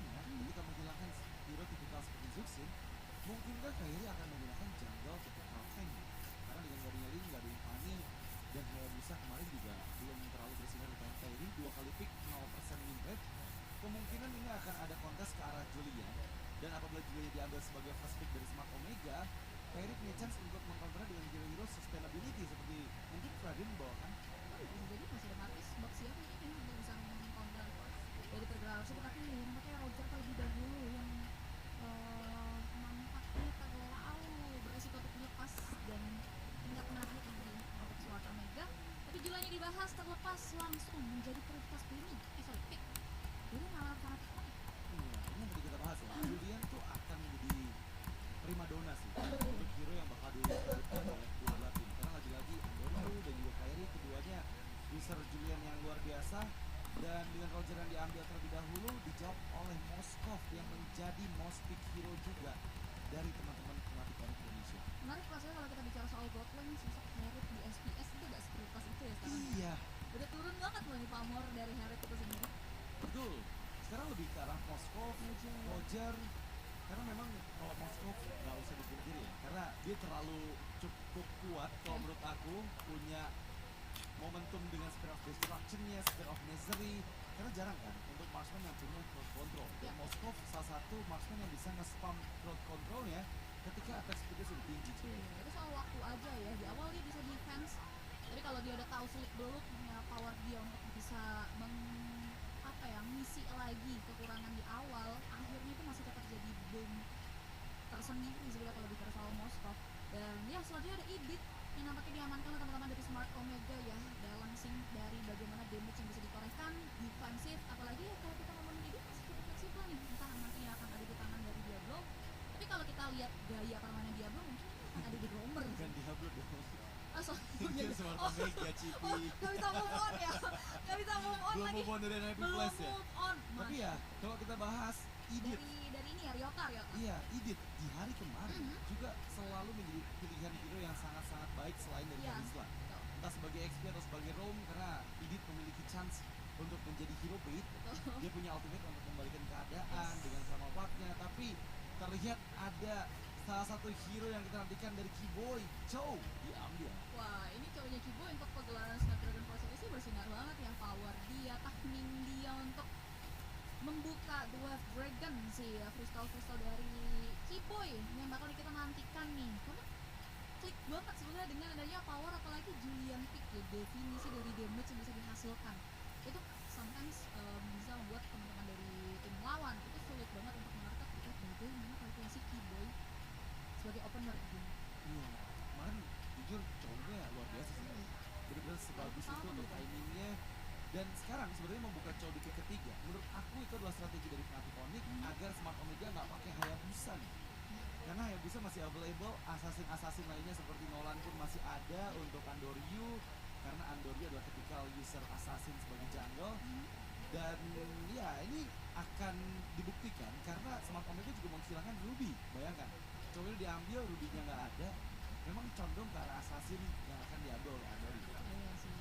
biasanya ketika menghilangkan hero tipikal seperti Zuxin, mungkinkah Kairi akan menggunakan jungle tipikal tank? Karena dengan gak ada Link, gak ada Infani, dan Hayabusa kemarin juga belum terlalu bersinar di tangan Kairi, 2 kali pick 0% win rate. Kemungkinan ini akan ada kontes ke arah Julian, dan apabila Julian diambil sebagai first pick dari Smart Omega, Kairi punya chance untuk mengkontra dengan hero-hero sustainability seperti mungkin Fradin membawakan. Oh, bisa jadi masih ada Marquis, box siapa mungkin untuk bisa mengcounter dari pergerakan tersebut, tapi nampaknya Roger terlebih dahulu yang nampaknya terlalu beresiko untuk dilepas dan tidak menarik lagi untuk Smart Omega. Tapi jumlahnya dibahas terlepas langsung menjadi prioritas pick jadi malah sangat Iya, ini yang tadi kita bahas ya. Julian tuh akan menjadi primadona sih untuk hero yang bakal diperebutkan oleh kedua belah tim. Karena lagi-lagi Andoryu dan juga Kairi keduanya user Julian yang luar biasa. Dan dengan Roger yang diambil terlebih dahulu dijawab oleh Moskov yang menjadi most pick hero juga dari teman-teman pelatih Kairi Indonesia. menarik rasanya kalau kita bicara soal bot lane, sosok Herald di SPS itu gak seprioritas itu ya sekarang. Iya, Udah turun banget loh nih pamor dari Herald itu sendiri. betul. Sekarang lebih ke arah Moskov, Roger. Karena memang kalau Moskov nggak usah dipungkiri ya, karena dia terlalu cukup kuat kalau menurut aku, punya momentum dengan Spear of Destruction-nya, Spear of Misery. Karena jarang kan untuk marksman yang punya crowd control. Dan Moskov salah satu marksman yang bisa nge-spam crowd control-nya ketika attack speed-nya sudah tinggi. Itu soal waktu aja ya, di awal dia bisa defense, tapi kalau dia udah tahu selip beluk punya power dia untuk bisa ngisi lagi kekurangan di awal, akhirnya itu masih tetap jadi boom tersendiri sebenarnya kalau bicara soal Moskov. Dan ya selanjutnya ada Idit yang nampaknya diamankan oleh teman-teman dari Smart Omega ya, balancing dari bagaimana damage yang bisa ditorehkan, defensif, apalagi ya kalau kita ngomongin Idit masih cukup fleksibel nih, entah nantinya akan ada di tangan dari Diablo, tapi kalau kita lihat gaya permainan Diablo mungkin ini akan ada di Roamer. Bukan Diablo dong. Sorry. Smart Omega, Cipi. Gak bisa move on ya, gak bisa move on Belum lagi, move on dari Happy belum Place ya. move on. Tapi ya kalau kita bahas Idit, dari ini ya Ryota. iya, Idit di hari kemarin juga selalu menjadi pilihan hero yang sangat-sangat baik selain dari Iya, Harisla. betul. Entah sebagai XP atau sebagai roam, karena Idit memiliki chance untuk menjadi hero bait. Dia punya ultimate untuk membalikan keadaan dengan Flamawatnya, tapi terlihat ada salah satu hero yang kita nantikan dari Kiboy, Chow, diambil. Wah, ini cowoknya Kibo untuk pegelaran Snapdragon Pro Series sih bersinar banget ya, power dia, timing dia untuk membuka Dwarf Dragon sih ya, kristal dari Kiboy yang bakal kita nantikan nih. Karena klik banget sebenarnya dengan adanya power, apalagi Julian Pick ya, definisi dari damage yang bisa dihasilkan itu sometimes bisa membuat teman-teman dari tim lawan itu sulit banget untuk menangkap kita bagaimana kalkulasi Kiboy sebagai opener gitu. Iya, kemarin jujur cowoknya luar biasa sih. Bener-bener sebagus itu untuk timingnya. Dan sekarang sebenarnya membuka Chow di pick ketiga. Menurut aku itu adalah strategi dari Fnatic Onyx agar Smart Omega nggak pakai Hayabusa nih. Karena Hayabusa masih available, assassin lainnya seperti Nolan pun masih ada untuk Andoryu. Karena Andoryu adalah tipikal user assassin sebagai jungle. Dan ya ini akan dibuktikan karena Smart Omega juga menghilangkan Ruby. Bayangkan, Chow diambil, Ruby-nya nggak ada. Memang condong ke arah assassin yang akan diambil oleh Andoryu. Iya sih.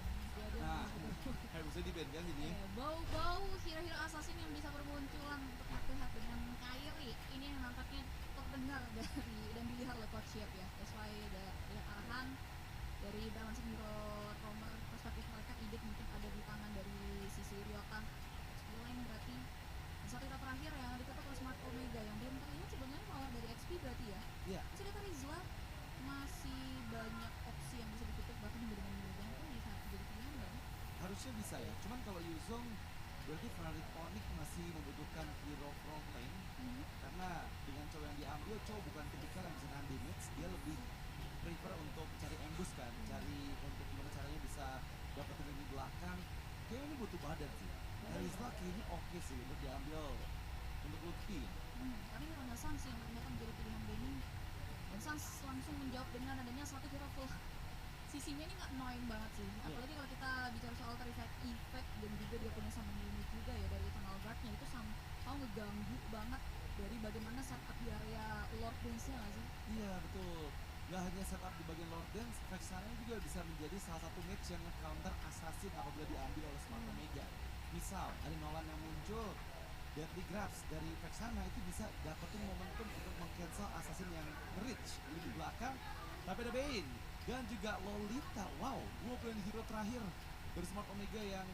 Nah, Hayabusa di band kan jadi. Bau-bau hero-hero assassin yang bisa bermunculan untuk head dengan Kairi ini yang nampaknya terdengar dari dan dilihat oleh Coach Siap ya. That's why ada arahan dari balancing hero roamer perspektif mereka, Idit mungkin ada di tangan dari sisi Ryota. Lain berarti saat kita terakhir yang ditutup oleh Smart Omega yang belum terlihat sebenarnya power dari XP berarti ya. Iya. Masih ada Rizla, masih banyak opsi yang bisa ditutup, bahkan dengan Yuzong pun bisa jadi pilihan kan? Harusnya bisa ya, cuman kalau Yuzong berarti Fnatic Onyx masih membutuhkan hero front lane. Karena dengan Chow yang diambil, Chow bukan tipikal yang bisa nahan damage, dia lebih prefer untuk cari ambush kan, cari untuk gimana caranya bisa dapetin lini belakang. Kayaknya ini butuh badan sih. Harisla kayaknya oke sih untuk diambil untuk Lutfi. Tapi karena Sans yang ternyata menjadi pilihan gaming, dan Sans langsung menjawab dengan adanya satu hero full. Sisinya ini nggak annoying banget sih, apalagi kalau kita bicara soal effect dan juga dia punya summon limit juga ya dari Eternal Guard-nya, itu mau ngeganggu banget dari bagaimana setup di area Lord Dance-nya nggak sih? Iya betul, gak hanya setup di bagian Lord Dance, Vexana juga bisa menjadi salah satu match yang counter assassin apabila diambil oleh Smart Omega. Misal ada Nolan yang muncul, Deadly Grabs dari Vexana itu bisa dapetin momentum untuk meng-cancel assassin yang reach di belakang. Tapi ada Bane dan juga Lolita. Wow, dua pilihan hero terakhir dari Smart Omega yang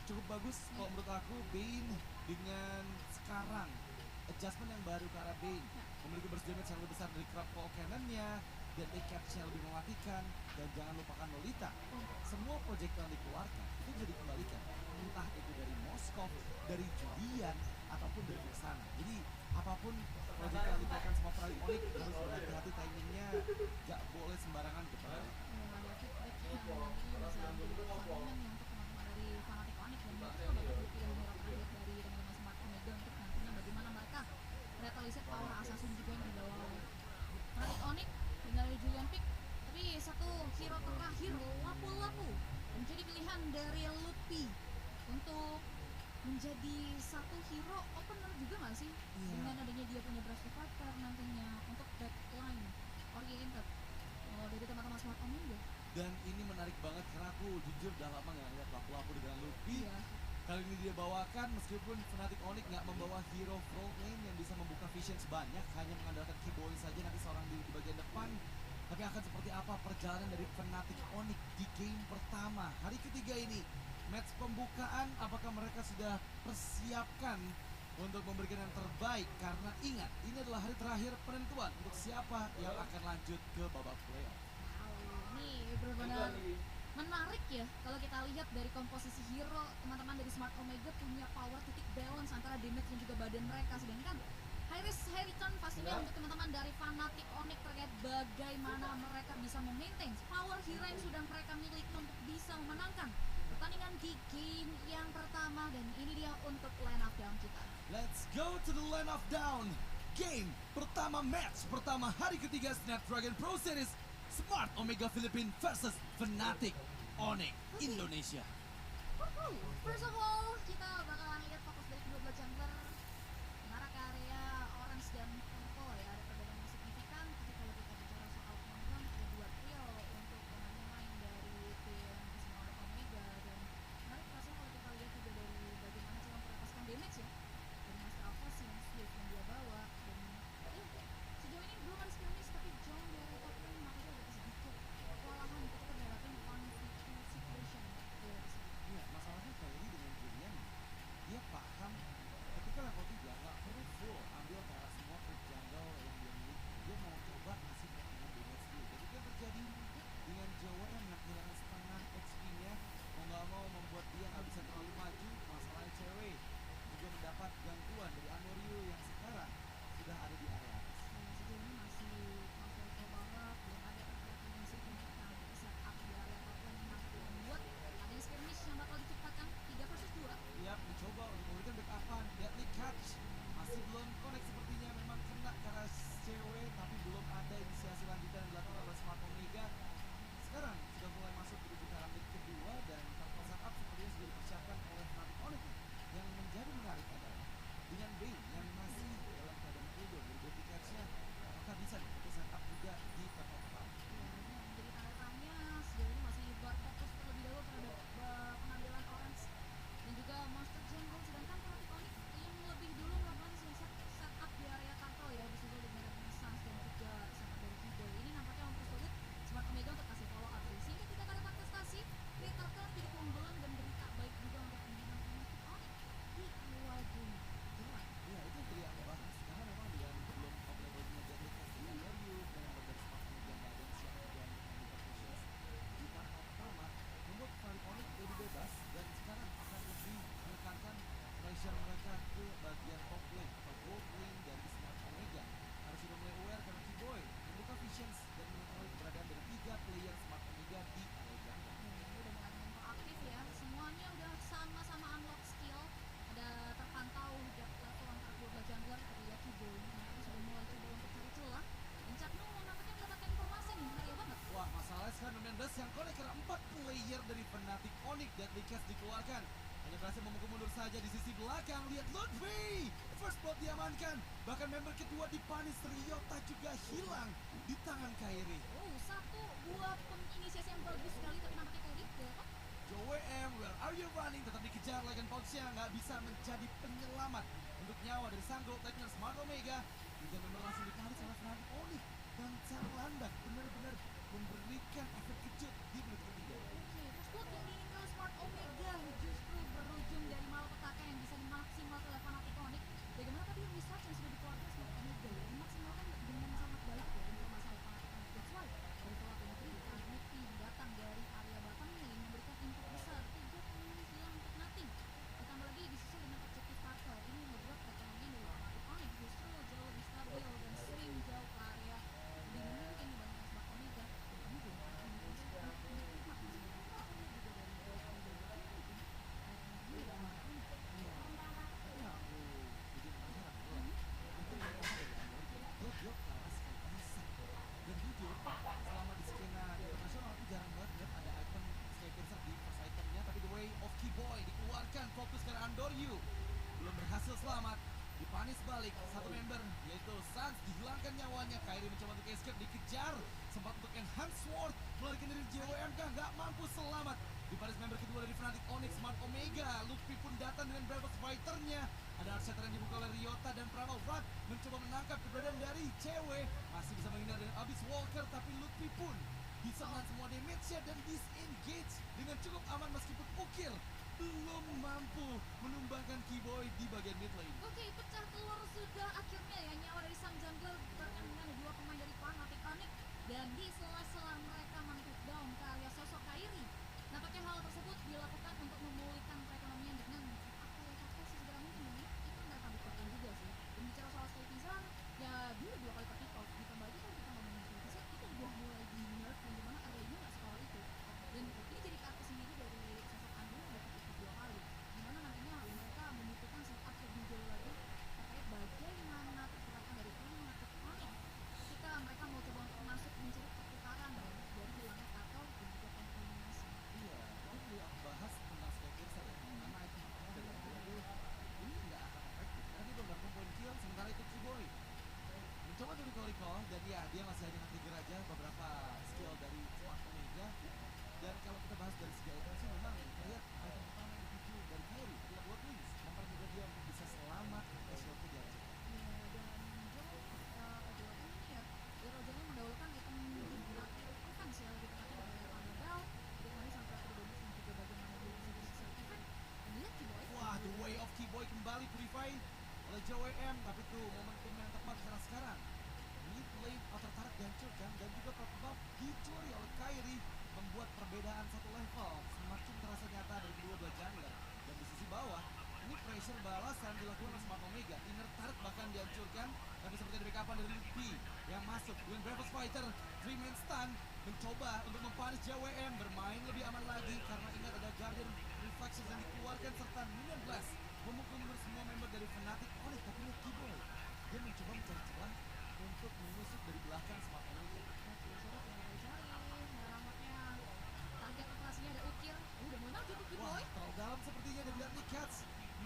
cukup bagus kalau menurut aku. Bane dengan sekarang adjustment yang baru ke arah Bane, memiliki burst damage yang lebih besar dari Crab Claw Cannon-nya, deadly catch-nya lebih mematikan, dan jangan lupakan Lolita. Semua projectile yang dikeluarkan itu bisa dikembalikan, entah itu dari Moskov, dari Julian, ataupun dari Vexana. Jadi apapun projectile yang dikeluarkan sama Fnatic Onyx harus berhati-hati timingnya, gak boleh sembarangan kepada. Ada feedback yang nantinya bisa menjadi persaingan ya untuk teman-teman dari Fnatic Onyx, dan mereka juga bakal dipilih hero terakhir dari teman-teman Smart Omega untuk nantinya bagaimana mereka retaliate power assassin juga yang dibawa oleh Fnatic Onyx dan dari Julian Pick. Tapi satu hero terakhir, Lapu-Lapu, menjadi pilihan dari Luffy untuk menjadi satu hero opener juga nggak sih? Dengan adanya dia punya Brush Fighter nantinya untuk backline oriented dari teman-teman Smart Omega. Dan ini menarik banget karena aku jujur udah lama gak ngeliat Lapu-Lapu dengan Luffy. Iya. Kali ini dia bawakan meskipun Fnatic Onyx nggak membawa hero front lane yang bisa membuka vision sebanyak, hanya mengandalkan Keyboy saja nanti seorang diri di bagian depan. Tapi akan seperti apa perjalanan dari Fnatic Onyx di game pertama hari ketiga ini? Match pembukaan, apakah mereka sudah persiapkan untuk memberikan yang terbaik? Karena ingat, ini adalah hari terakhir penentuan untuk siapa yang akan lanjut ke babak playoff. Wow, ini benar-benar menarik ya kalau kita lihat dari komposisi hero. Teman-teman dari Smart Omega punya power titik balance antara damage dan juga badan mereka, sedangkan high risk high return pastinya untuk teman-teman dari Fnatic Onyx terkait bagaimana mereka bisa memaintain power hero yang sudah mereka miliki untuk bisa memenangkan pertandingan di game yang pertama. Dan ini dia untuk line up down kita. Let's go to the line of down. Game pertama, match pertama hari ketiga Snapdragon Pro Series Smart Omega Philippines versus Fnatic Onyx Indonesia. First of all, kita bakalan lihat fokus dari kedua belah jungler mengarah ke area orange dan purple ya. Ada perbedaan yang signifikan. Tapi kalau kita bicara soal kemampuan, ada dua trio untuk pemain dari tim Smart Omega. Dan menarik rasanya kalau kita lihat juga dari bagaimana cara memperatakan damage ya dari Master Alphas yang Swift yang dia bawa. Dan ya, sejauh ini belum ada skirmish, tapi jauh dari top lane, makanya agak sedikit kewalahan ketika dihadapin 1v2 situation dari sini. Iya, masalahnya Kyrie dengan Julian, dia paham ketika level 3 nggak perlu full ambil ke arah semua creep jungle yang dia miliki. Dia mau coba ngasih dengan damage dulu. Jadi itu yang terjadi dengan Jawa yang kehilangan setengah HP-nya, mau nggak mau membuat dia nggak bisa terlalu maju. Masalahnya cewek juga mendapat gangguan dari Amorio yang sekarang sudah ada di area atas. Sejauh ini masih kontrol banget, belum ada pergerakan yang signifikan untuk setup di area top lane yang mampu membuat adanya skirmish yang bakal diciptakan 3 versus 2. Dia mencoba untuk memberikan backupan. Deadly catch masih belum connect sepertinya, memang kena ke arah cewek, tapi belum ada inisiasi lanjutan yang dilakukan oleh Smart Omega. Sekarang sudah mulai masuk menuju ke arah mid kedua dan turtle setup sepertinya sudah dipersiapkan oleh Fnatic Onyx. Yang menjadi menarik adalah dengan Bane yang masih dalam keadaan cooldown dari deadly catch-nya, apakah bisa nih untuk setup juga di turtle pertama? Ya, ini yang menjadi tanda tanya. Sejauh ini masih berfokus terlebih dahulu terhadap pengambilan orange dan juga monster jungle, sedangkan Fnatic Onyx yang lebih dulu melakukan setup di area turtle ya, disusul dengan Renaissance dan juga setup dari Keyboy. Ini nampaknya mempersulit Smart Omega untuk kasih follow up sih, sehingga tidak ada kontestasi. Clear turtle jadi keunggulan dan berita baik juga untuk teman-teman Fnatic Onyx di awal game. Jelas. Iya, itu yang tadi aku bahas karena memang dengan belum top levelnya deadly catch dengan value dan yang dari Smart Omega nggak ada yang siap juga untuk membuka pushes di turtle pertama, membuat Fnatic Onyx lebih bebas dan sekarang akan lebih menekankan pressure mereka ke bagian top lane atau gold lane dari Smart Omega. Harus sudah mulai aware karena Keyboy membuka visions dan mengetahui keberadaan dari 3 player Smart Omega di area jungle. Ini udah mulai main proaktif ya, semuanya udah sama-sama unlock skill. Ada terpantau depth level antara dua belah jungler dari Yakibo. Mereka sudah mulai coba untuk cari celah. Dan Caknu nampaknya mendapatkan informasi nih, bahaya banget. Wah, masalahnya sekarang Mendes yang connect karena 4 player dari Fnatic Onyx. Deadly Catch dikeluarkan, hanya berhasil memukul mundur saja di sisi belakang. Lihat Ludwig, first blood diamankan, bahkan member kedua dipanis. Ryota juga hilang di tangan Kyrie. Oh, satu buah penginisiasi yang bagus sekali, tapi nampaknya kayak gitu. Joe JWM, where are you running? Tetap dikejar Legend Pouch-nya, nggak bisa menjadi penyelamat untuk nyawa dari sang Gold Legend Smart Omega. Tiga member langsung ditarik oleh Fnatic Onyx dan sang landak benar-benar memberikan efek kejut di menit ketiga. Oke, terus buat yang diinginkan Smart Omega justru berujung dari malapetaka yang bisa dimaksimalkan oleh Fnatic Onyx. Bagaimana tadi yang research yang sudah dikeluarkan Smart Omega ya, dimaksimalkan dengan sangat baik ya untuk masalah Fnatic Onyx. That's why dari pola penyelidikan, Luffy datang dari area belakangnya yang memberikan input besar 3 pemain hilang untuk nothing. Ditambah lagi disusul dengan objektif Carter, ini membuat perekonomian dari Fnatic Onyx justru jauh lebih stabil dan sering jauh ke area lebih memungkinkan dibandingkan Smart Omega. Dan ini belum akan dikonsisten untuk menikmat masih banyak faktor juga dari Gold Leader mungkin ini dari Smart Onyx. Iya, ini aku bikin penasaran bro. Itu yang pertama dari Android, dia kalah sekali pisah. Dan jujur, selama di skena internasional aku jarang banget lihat ada item Skypiercer di first itemnya, tapi The Way of Keyboy dikeluarkan, fokus ke Andoryu. Belum berhasil selamat, dipanis balik satu member yaitu Sans, dihilangkan nyawanya. Kairi mencoba untuk escape, dikejar, sempat untuk enhance sword, melarikan diri JWMK, nggak mampu selamat. Dipanis member kedua dari Fnatic Onyx, Smart Omega. Luffy pun datang dengan Bravos Fighter-nya. Ada Archer yang dibuka oleh Ryota dan Prama Wrath mencoba menangkap keberadaan dari cewek. Masih bisa menghindar dari Abyss Walker, tapi Luffy pun bisa menahan semua damage-nya dan disengage dengan cukup aman meskipun Ukir belum mampu menumbangkan Keyboy di bagian mid lane. Oke, pecah telur sudah akhirnya ya nyawa dari sang jungler bertemu dengan dua pemain dari Fnatic Onyx dan di sela-sela mereka men-take down ke area sosok Kairi. Nampaknya hal tersebut dilakukan untuk memulihkan perekonomian dengan apa ya kata sesegera mungkin ini itu mereka buktikan juga sih. Dan bicara soal Skypizer, ya dulu 2 kali ke kick off, ditambah lagi kalau kita ngomongin Skypizer itu udah mulai di nerf yang dimana areanya nggak sekolah itu. Dan ini jadi kartu sendiri dari sosok Andrew yang udah kick 2 kali. Dimana nantinya mereka membutuhkan setup lebih jauh lagi terkait bagaimana pergerakan dari Fnatic Onyx ketika mereka mau coba untuk masuk mencari perputaran ya, dari hilangnya Kato dan juga kontaminasi. Iya, itu perlu aku bahas tentang Skypiercer ya. Karena item pertama dari Andoryu ini nggak akan efektif karena dia belum dapat poin kill, sementara itu Keyboy mencoba untuk recall dan ya dia masih hanya nge-trigger aja beberapa skill dari Smart Omega. Dan kalau kita bahas dari segi item sih memang terlihat item pertama yang dituju dari Kairi adalah Blood Wings, mempermudah dia untuk bisa selamat ke shield ke Jarjek. Ya, dan Joe kejuaraan ini ya Rogernya mendahulukan item defense ya lebih tepatnya dari Annabelle jadi kemarin sampai ke bonus dan juga bagaimana dia bisa bersisa event dan lihat Keyboy Wah, The Way of Keyboy kembali purify oleh JWM, tapi tuh momentum yang tepat karena sekarang mid lane outer turret dihancurkan dan juga top buff dicuri oleh Kairi, membuat perbedaan satu level semakin terasa nyata dari kedua belah jungler. Dan di sisi bawah ini pressure balasan dilakukan oleh Smart Omega, inner turret bahkan dihancurkan, tapi seperti ada backupan dari Luffy yang masuk dengan Bravos Fighter 3-man stun, mencoba untuk mempanis JWM, bermain lebih aman lagi karena ingat ada Guardian Reflections yang dikeluarkan serta Minion Blast memukul mundur semua member dari Fnatic Onyx. Tapi lihat Keyboy, dia mencoba mencari celah untuk menusuk dari belakang Smart Omega. oke coba tinggal dicari nampaknya target operasinya ada Ukir udah mau maju tuh Wah, Keyboy terlalu dalam sepertinya dan lihat nih Cats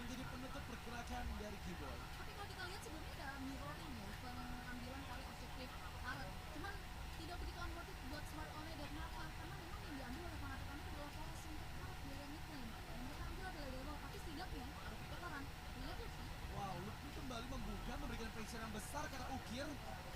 menjadi penutup pergerakan dari Keyboy. tapi kalau kita lihat sebelumnya ada mirroring ya pengambilan kali objektif turret cuman tidak begitu on-worth it buat Smart Omega kenapa? Karena memang yang diambil oleh Fnatic Onyx adalah forest untuk turret di area mid lane yang mereka ambil adalah level tapi setidaknya ada pertukaran lihat tuh sih Wow, Luffy kembali membuka, memberikan pressure yang besar karena Ukir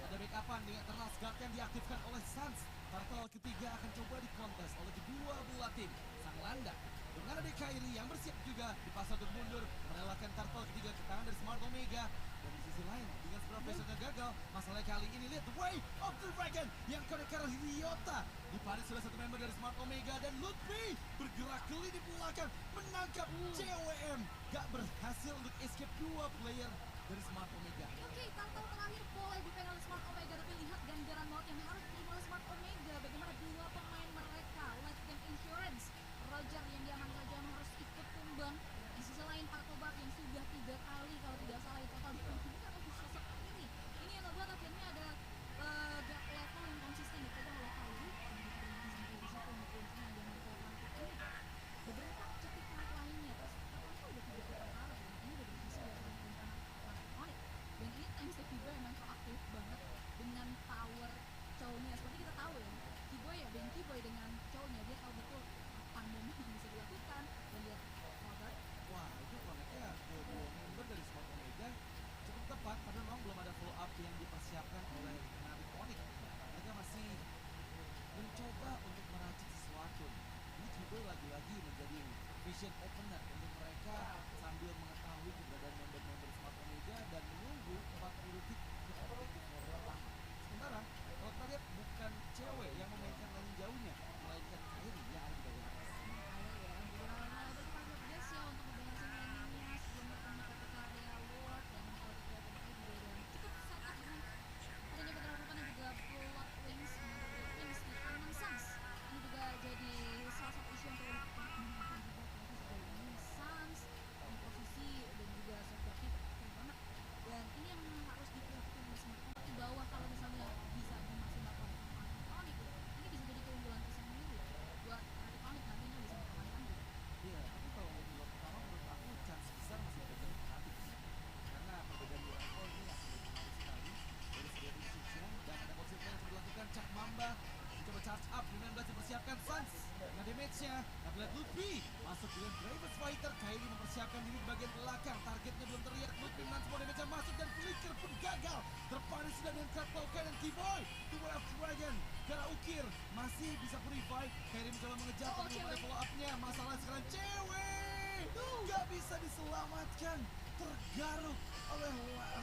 ada backupan dengan Eternal Guard yang diaktifkan oleh Sans. Turtle ketiga akan coba dikontes oleh kedua belah tim. Sang landak dengan ada Kairi yang bersiap juga dipaksa untuk mundur, merelakan Turtle ketiga ke tangan dari Smart Omega. Dan di sisi lain, dengan seberapa pressure-nya gagal, masalah kali ini lihat The Way of the Dragon yang connect ke arah Ryota. Dipanis oleh satu member dari Smart Omega dan Luffy bergerak ke lini belakang menangkap JWM. Gak berhasil untuk escape dua player dari Smart Omega. oke tampil terakhir boleh dipegang oleh Smart Omega tapi lihat ganjaran maut yang harus diterima oleh Smart Omega bagaimana dua pemain mereka Light Game Insurance Roger yang diaman saja harus ikut tumbang di sisi lain Partobar yang sudah 3 kali kalau tidak salah itu total dikontribusikan oleh sosok Kairi ini yang membuat akhirnya ada gap level yang konsisten dipegang oleh Kairi dan diterima sampai di situ untuk kuncinya yang diaman ke Fnatic Onyx beberapa objektif turret lainnya terus ternyata udah 3 kali kalah dan ini udah berhasil diamankan Fnatic Onyx dan ini times Kiboy emang proaktif banget dengan power cownya seperti kita tahu ya Kiboy ya Ben Kiboy dengan cownya dia tahu betul kapan momen yang bisa dilakukan mempersiapkan diri di bagian belakang. Targetnya belum terlihat. Lutfi menahan semua damage yang masuk dan flicker pun gagal. Terpanis sudah dengan trap low cannon T-Boy. The Way of Dragon. Gara Ukir masih bisa purify. Kairi mencoba mengejar tapi belum ada follow up-nya. Masalah sekarang cewek. Gak bisa diselamatkan. Tergaruk oleh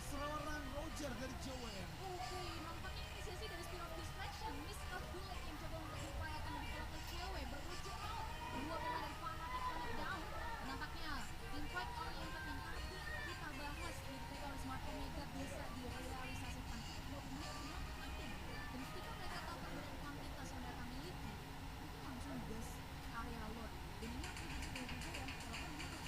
seorang Roger dari JWM. Oke, nampaknya inisiasi dari Spear of Distraction, Miss Bullet yang coba untuk mengupayakan lebih kuat ke cewek berujung out. Dua pemain dari Fnatic connect down. Dan nampaknya tim fight oriented yang tadi kita bahas dipegang oleh Smart Omega bisa direalisasikan. Dua pemain sangat penting. Dan ketika mereka tahu perbedaan kuantitas yang mereka miliki, mereka langsung gas area load. Dan ini akan jadi juga ya, walaupun ini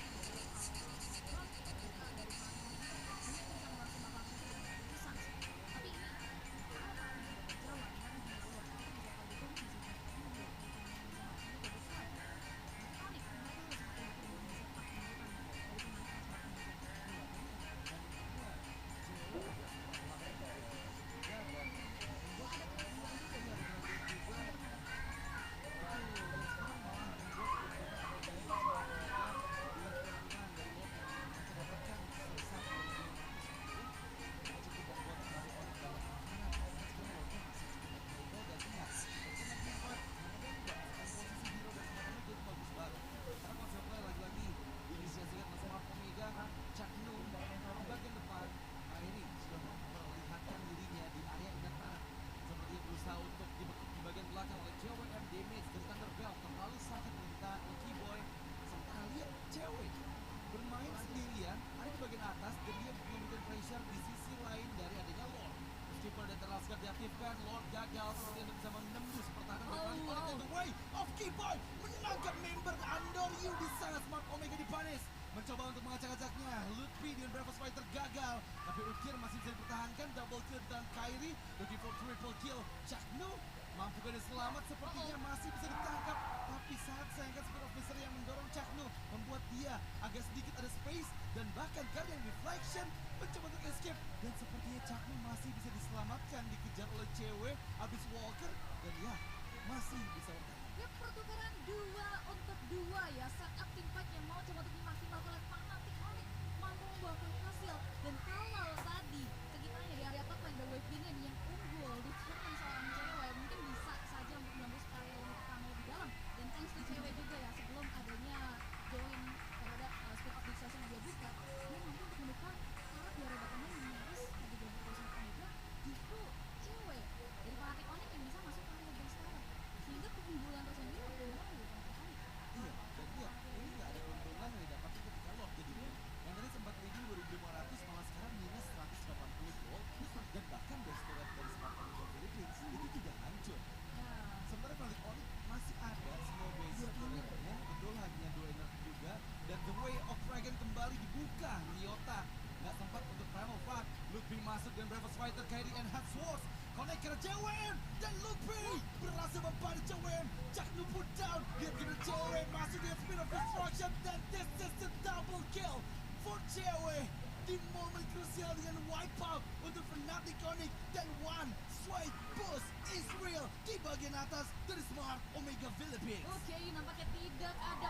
diaktifkan, Lord gagal seperti untuk bisa menembus pertahanan dari Onyx. The Way of Keyboy menangkap member Andoryu di sana. Smart Omega dipanis, mencoba untuk mengacak-acaknya. Lutfi dengan Bravos Fighter gagal, tapi Ukir masih bisa dipertahankan. Double kill dan Kairi looking for triple kill. Chakno mampu kena selamat, sepertinya masih bisa ditangkap, tapi sangat sayangkan Spear of Misery yang mendorong Chakno, membuat dia agak sedikit ada space, dan bahkan Guardian Reflection mencoba untuk escape, dan sepertinya Chakno masih bisa diselamatkan, dikejar oleh cewek abis Walker, dan ya masih bisa bertahan. Ya, pertukaran 2 untuk 2 ya. Setup tim fight yang mau coba untuk dimaksimalkan oleh Fnatic Onyx mampu membuahkan hasil. Dan kalau tadi sekitarnya di area top lane The Wave Minion yang unggul di determine seorang cewek, mungkin bisa saja untuk menembus area limit pertahanan lebih dalam. Dan thanks to cewek juga ya, sebelum adanya join terhadap Speed of Distraction yang dia buka, dia mampu untuk menekan arah di area bottom lane yang nyaris tadi belum berhasil Omega. Justru cewek dari Fnatic Onyx yang bisa masuk ke area base tower, sehingga keunggulan tersendiri adalah dari Fnatic Onyx. Iya, dan iya, ini nggak ada keuntungan yang didapatkan ketika Lord jadi yang tadi sempat leading 2.500 malah sekarang minus 180 gold, dan bahkan base turret dari Smart Omega Philippines itu juga hancur. Ya, Sementara Fnatic Onyx masih ada semua base turretnya, betul hanya 2 energi juga, dan The Way of Dragon kembali dibuka. Ryota nggak sempat untuk Primal Flag. Lutfi masuk dengan Bravos Fighter, Kairi and Hot Swords connect ke JWM, dan Lutfi berhasil mempada JWM. Chakno put down, dia kena JWM masuk dengan Speed of Destruction, dan this is the double kill for JWM di momen krusial dengan wipeout untuk Fnatic Onyx, dan one swipe boost is real di bagian atas dari Smart Omega Philippines. oke, nampaknya tidak ada